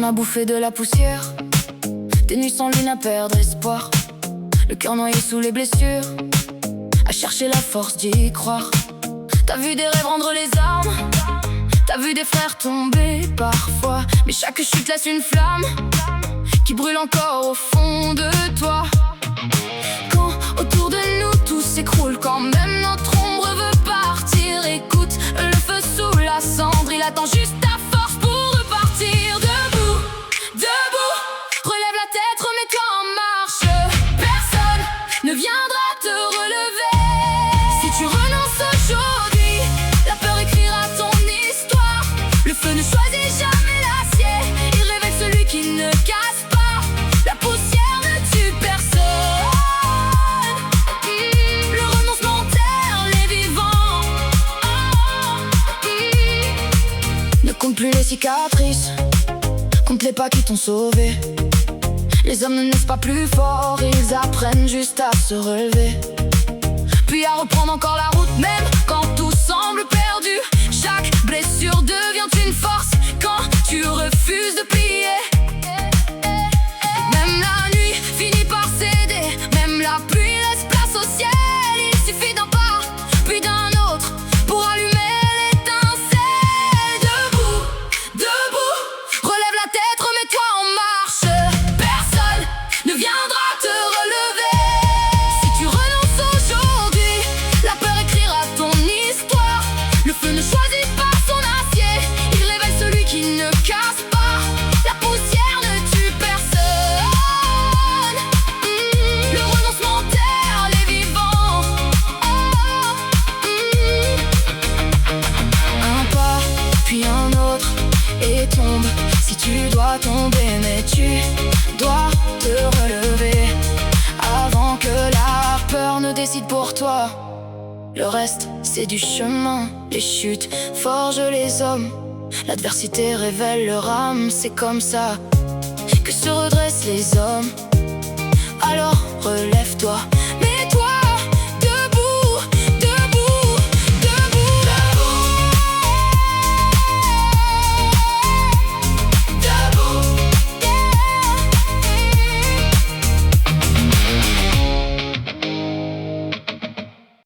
a bouffé de la poussière, des nuits sans lune à perdre espoir, le cœur noyé sous les blessures, à chercher la force d'y croire. T'as vu des rêves rendre les armes, t'as vu des frères tomber parfois, mais chaque chute laisse une flamme qui brûle encore au fond de toi. Quand autour de nous tout s'écroule, quand même notre ombre veut partir, écoute le feu sous la cendre, il attend juste ta force pour repartir. Debout, debout, relève la tête, remets-toi en marche. Personne ne viendra te relever. Si tu renonces aujourd'hui, la peur écrira ton histoire. Le feu ne choisit jamais l'acier, il révèle celui qui ne casse pas. La poussière ne tue personne. Le renoncement enterre les vivants. Ne compte plus les cicatrices, compte les pas qui t'ont sauvé. Les hommes ne naissent pas plus forts, ils apprennent juste à se relever, puis à reprendre encore la route, même quand tout semble perdu. Chaque blessure devient une force quand tu refuses de plier. Même la nuit finit par céder, même la pluie laisse place au ciel. Il suffit d'un pas, puis d'un autre pour allumer l'étincelle. Debout, debout, relève la tête, remets-toi en marche. Personne ne viendra te relever. Si tu renonces aujourd'hui, la peur écrira ton histoire. Le feu ne choisit pas son acier, il révèle celui qui ne casse pas. La poussière ne tue personne. Le renoncement enterre les vivants. Un pas, puis un autre, et tombe si tu dois tomber, mais tu dois te relever avant que la peur ne décide pour toi. Le reste, c'est du chemin. Les chutes forgent les hommes, l'adversité révèle leur âme. C'est comme ça que se redressent les hommes. Alors relève-toi,